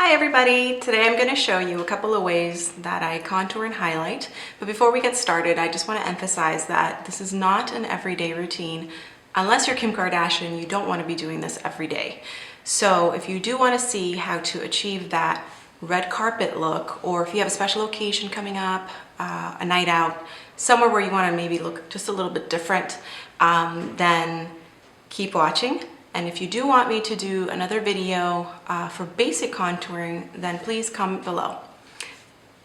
Hi everybody! Today I'm going to show you a couple of ways that I contour and highlight. But before we get started, I just want to emphasize that this is not an everyday routine. Unless you're Kim Kardashian, you don't want to be doing this every day. So if you do want to see how to achieve that red carpet look, or if you have a special occasion coming up, a night out, somewhere where you want to maybe look just a little bit different, then keep watching. And if you do want me to do another video for basic contouring, then please comment below.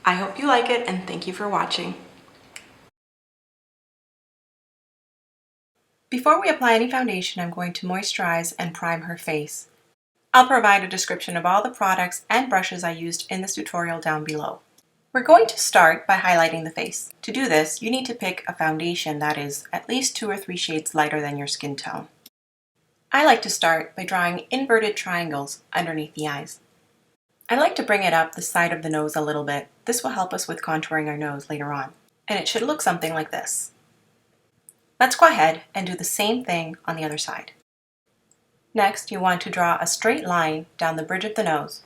I hope you like it and thank you for watching. Before we apply any foundation, I'm going to moisturize and prime her face. I'll provide a description of all the products and brushes I used in this tutorial down below. We're going to start by highlighting the face. To do this, you need to pick a foundation that is at least 2 or 3 shades lighter than your skin tone. I like to start by drawing inverted triangles underneath the eyes. I like to bring it up the side of the nose a little bit. This will help us with contouring our nose later on. And it should look something like this. Let's go ahead and do the same thing on the other side. Next, you want to draw a straight line down the bridge of the nose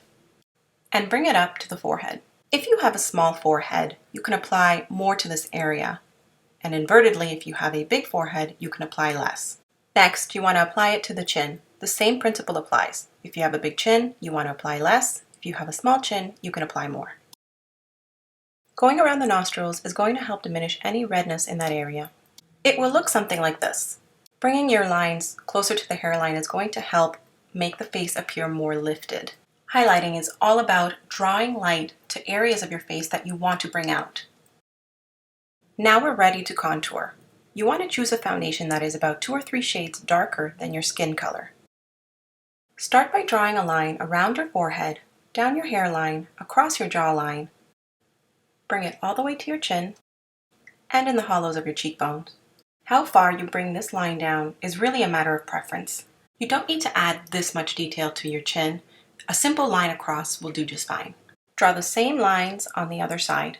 and bring it up to the forehead. If you have a small forehead, you can apply more to this area. And invertedly, if you have a big forehead, you can apply less. Next, you want to apply it to the chin. The same principle applies. If you have a big chin, you want to apply less. If you have a small chin, you can apply more. Going around the nostrils is going to help diminish any redness in that area. It will look something like this. Bringing your lines closer to the hairline is going to help make the face appear more lifted. Highlighting is all about drawing light to areas of your face that you want to bring out. Now we're ready to contour. You want to choose a foundation that is about 2 or 3 shades darker than your skin color. Start by drawing a line around your forehead, down your hairline, across your jawline. Bring it all the way to your chin and in the hollows of your cheekbones. How far you bring this line down is really a matter of preference. You don't need to add this much detail to your chin. A simple line across will do just fine. Draw the same lines on the other side.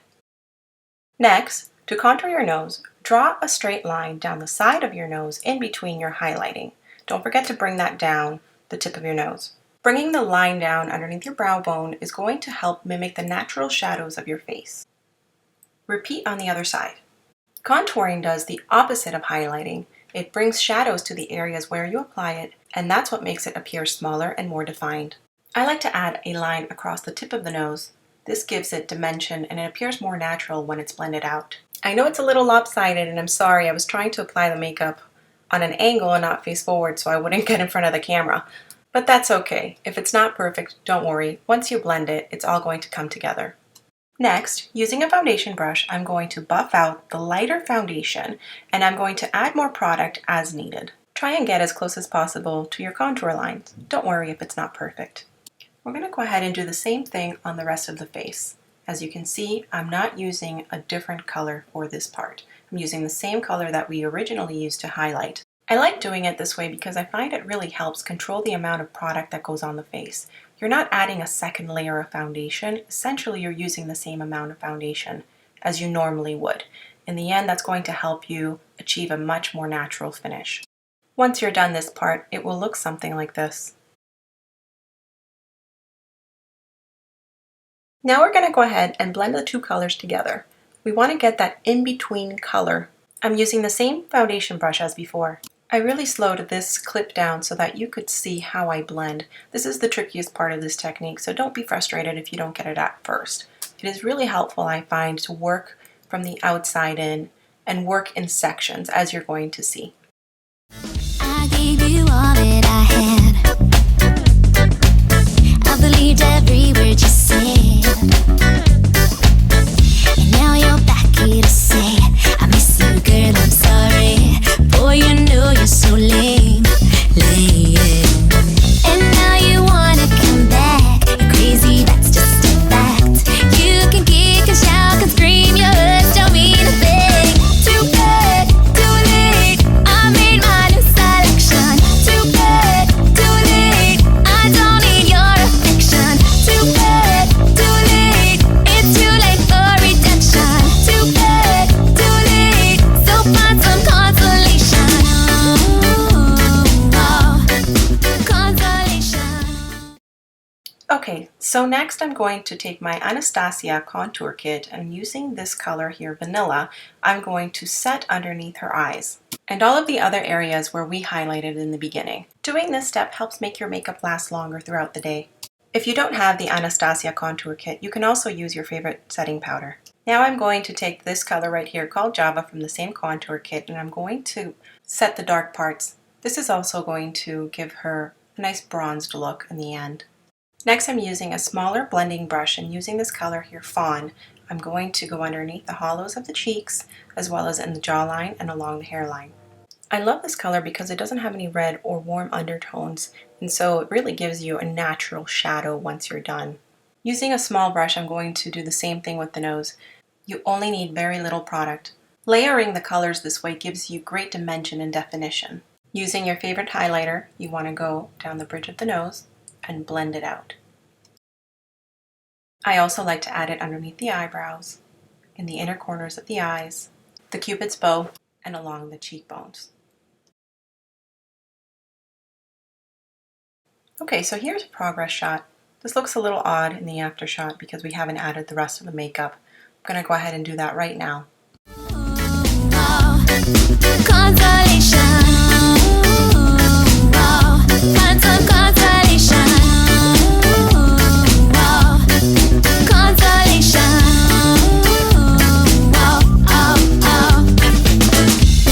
Next, to contour your nose, draw a straight line down the side of your nose in between your highlighting. Don't forget to bring that down the tip of your nose. Bringing the line down underneath your brow bone is going to help mimic the natural shadows of your face. Repeat on the other side. Contouring does the opposite of highlighting. It brings shadows to the areas where you apply it, and that's what makes it appear smaller and more defined. I like to add a line across the tip of the nose. This gives it dimension and it appears more natural when it's blended out. I know it's a little lopsided and I'm sorry, I was trying to apply the makeup on an angle and not face forward so I wouldn't get in front of the camera. But that's okay. If it's not perfect, don't worry. Once you blend it, it's all going to come together. Next, using a foundation brush, I'm going to buff out the lighter foundation and I'm going to add more product as needed. Try and get as close as possible to your contour lines. Don't worry if it's not perfect. We're going to go ahead and do the same thing on the rest of the face. As you can see, I'm not using a different color for this part. I'm using the same color that we originally used to highlight. I like doing it this way because I find it really helps control the amount of product that goes on the face. You're not adding a second layer of foundation. Essentially, you're using the same amount of foundation as you normally would. In the end, that's going to help you achieve a much more natural finish. Once you're done this part, it will look something like this. Now we're going to go ahead and blend the 2 colors together. We want to get that in-between color. I'm using the same foundation brush as before. I really slowed this clip down so that you could see how I blend. This is the trickiest part of this technique, so don't be frustrated if you don't get it at first. It is really helpful, I find, to work from the outside in and work in sections, as you're going to see. I gave you all that I had. I believed every word you said. And now you're back here to say I miss you, girl, I'm sorry. Boy, you know you're so lame, lame. And now you wanna come back. You're crazy, that's just a fact. You can kick and shout and scream, your words don't mean a thing. Too bad, too late, I made my new selection. Too bad, too late, I don't need your affection. Too bad, Okay, so next I'm going to take my Anastasia contour kit, and using this color here, Vanilla, I'm going to set underneath her eyes and all of the other areas where we highlighted in the beginning. Doing this step helps make your makeup last longer throughout the day. If you don't have the Anastasia contour kit, you can also use your favorite setting powder. Now I'm going to take this color right here called Java from the same contour kit, and I'm going to set the dark parts. This is also going to give her a nice bronzed look in the end. Next, I'm using a smaller blending brush, and using this color here, Fawn, I'm going to go underneath the hollows of the cheeks as well as in the jawline and along the hairline. I love this color because it doesn't have any red or warm undertones, and so it really gives you a natural shadow once you're done. Using a small brush, I'm going to do the same thing with the nose. You only need very little product. Layering the colors this way gives you great dimension and definition. Using your favorite highlighter, you want to go down the bridge of the nose and blend it out. I also like to add it underneath the eyebrows, in the inner corners of the eyes, the cupid's bow, and along the cheekbones. Okay, so here's a progress shot. This looks a little odd in the after shot because we haven't added the rest of the makeup. I'm going to go ahead and do that right now.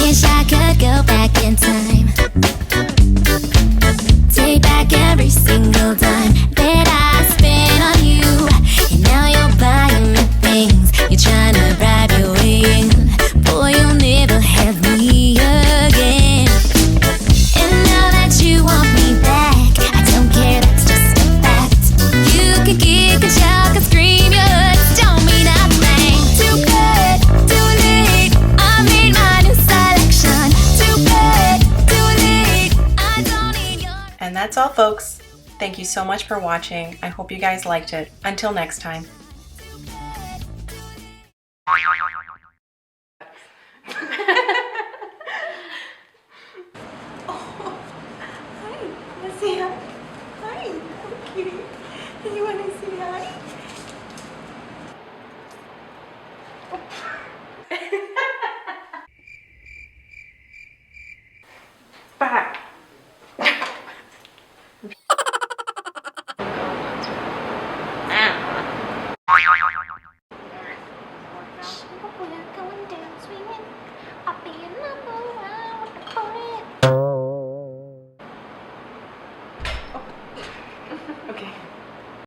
Wish I could go back in time. Take back every single dime that I spent on you. And now you're buying me things. You're trying to bribe your way in. Boy, you'll never have me again. And now that you want me back, I don't care, that's just a fact. You could kick and shout and scream, your words don't mean a thing. Too bad, too late, I made my new selection. Too bad, too late, I don't need your... And that's all, folks. Thank you so much for watching. I hope you guys liked it. Until next time. Oh, hi, wanna say hi? Hi, kitty. You wanna say hi?